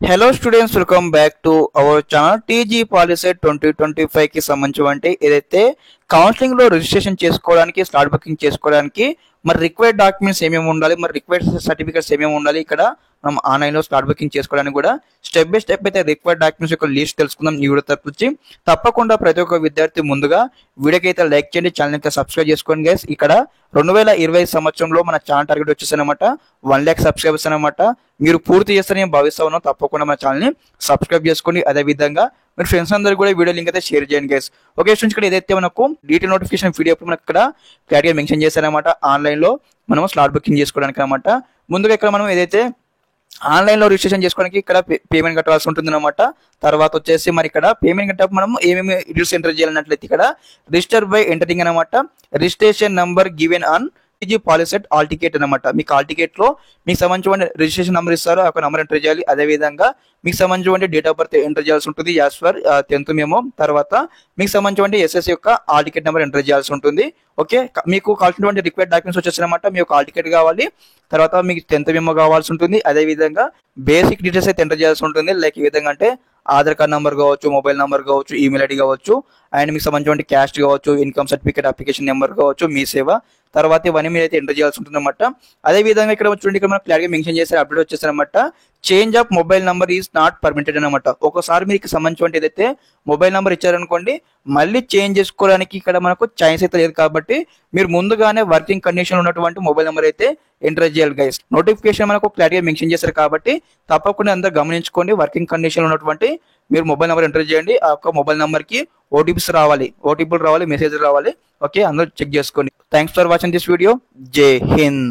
Hello students, welcome back to our channel. TG POLYCET 2025 కి సంబంధించి ఏదైతే కౌన్సిలింగ్ లో రిజిస్ట్రేషన్ చేసుకోవడానికి, స్లాట్ బుకింగ్ చేసుకోవడానికి మరి రిక్వైర్డ్ డాక్యుమెంట్స్ ఏమేమి ఉండాలి, మరి రిక్వైర్డ్ సర్టిఫికేట్స్ ఏమేమి ఉండాలి, ఇక్కడ మనం ఆన్లైన్ లో స్లాట్ బుకింగ్ చేసుకోవడానికి కూడా స్టెప్ బై స్టెప్ అయితే రిక్వైర్డ్ డాక్యుమెంట్స్ యొక్క లిస్ట్ తెలుసుకుందాం ఈ వీడియో తరపు నుంచి. తప్పకుండా ప్రతి ఒక్క విద్యార్థి ముందుగా వీడియోకి అయితే లైక్ చేయండి, ఛానల్ అయితే సబ్స్క్రైబ్ చేసుకోండి గైస్. ఇక్కడ 2020 సంవత్సరంలో మన ఛానల్ టార్గెట్ వచ్చేసి అనమాట 1 lakh సబ్స్క్రైబర్స్ అనమాట. మీరు పూర్తి చేస్తారని నేను భావిస్తా ఉన్నాను. తప్పకుండా మన ఛానల్ ని సబ్స్క్రైబ్ చేసుకోండి. అదే విధంగా మీరు ఫ్రెండ్స్ అందరూ కూడా వీడియో లింక్ అయితే షేర్ చేయండి గైస్. ఓకే స్టూడెంట్స్, ఇక్కడ ఏదైతే మనకు డీటెయిల్ నోటిఫికేషన్ పీడిఎఫ్ మనకు ఇక్కడ క్లారిటీగా మెన్షన్ చేశారనమాట. ఆన్లైన్ లో మనం స్లాట్ బుకింగ్ చేసుకోవడానికి అనమాట. ముందుగా ఇక్కడ మనం ఏదైతే ఆన్లైన్ లో రిజిస్ట్రేషన్ చేసుకోవడానికి ఇక్కడ పేమెంట్ కట్టాల్సి ఉంటుంది అనమాట. తర్వాత వచ్చేసి మరి ఇక్కడ పేమెంట్ కట్టే మనం ఏమేమి డీటెయిల్స్ ఎంటర్ చేయాలన్నట్లయితే ఇక్కడ రిజిస్టర్ బై ఎంటరింగ్ అనమాట. Registration number given on TG POLYCET all ticket అనమాట. మీకు ఆల్ టికెట్ లో మీకు సంబంధించిన రిజిస్ట్రేషన్ నెంబర్ ఇస్తారు, ఒక నెంబర్ ఎంటర్ చేయాలి. అదే విధంగా మీకు సంబంధించిన డేట్ ఆఫ్ బర్త్ ఎంటర్ చేయాల్సి ఉంటుంది యాజ్ ఫర్ 10th మెమో. తర్వాత మీకు సంబంధించిన ఎస్ఎస్ యొక్క ఆల్ టికెట్ నెంబర్ ఎంటర్ చేయాల్సి ఉంటుంది. ఓకే, మీకు కావాల్సినటువంటి రిక్వైర్డ్ డాక్యుమెంట్స్ వచ్చేసి అనమాట. మీకు ఆల్ టికెట్ కావాలి, తర్వాత మీకు 10th మెమో కావాల్సి ఉంటుంది. అదే విధంగా బేసిక్ డీటెయిల్స్ అయితే ఎంటర్ చేయాల్సి ఉంటుంది. లైక్ ఈ విధంగా అంటే ఆధార్ కార్డ్ నెంబర్ కావచ్చు, మొబైల్ నెంబర్ కావచ్చు, ఈమెయిల్ ఐడి కావచ్చు, అండ్ మీకు సంబంధించిన క్యాస్ట్ కావచ్చు, ఇన్కమ్ సర్టిఫికేట్ అప్లికేషన్ నెంబర్ కావచ్చు, మీ సేవ, తర్వాత ఇవన్నీ మీరు అయితే ఎంటర్ చేయాల్సి ఉంటుంది అనమాట. అదే విధంగా ఇక్కడ చూడండి, ఇక్కడ మనం క్లియర్గా మెన్షన్ చేశారు, అప్డేట్ వచ్చేసారు అనమాట. Change of mobile number is not permitted అనమాట. ఒకసారి మీకు సంబంధించిన ఏదైతే మొబైల్ నెంబర్ ఇచ్చారనుకోండి, మళ్ళీ చేంజ్ చేసుకోవడానికి ఇక్కడ మనకు ఛాయిస్ అయితే లేదు. కాబట్టి మీరు ముందుగానే వర్కింగ్ కండిషన్ ఉన్నటువంటి మొబైల్ నెంబర్ అయితే ఎంటర్ చేయాలి గైస్. నోటిఫికేషన్ మనకు క్లారిటీగా మెన్షన్ చేశారు కాబట్టి తప్పకుండా అందరూ గమనించుకోండి. వర్కింగ్ కండిషన్ ఉన్నటువంటి మీరు మొబైల్ నెంబర్ ఎంటర్ చేయండి. ఆ యొక్క మొబైల్ నెంబర్ కి ఓటీపీలు రావాలి, మెసేజ్ రావాలి. ఓకే, అందరూ చెక్ చేసుకోండి. Thanks for watching this video. జై హింద్.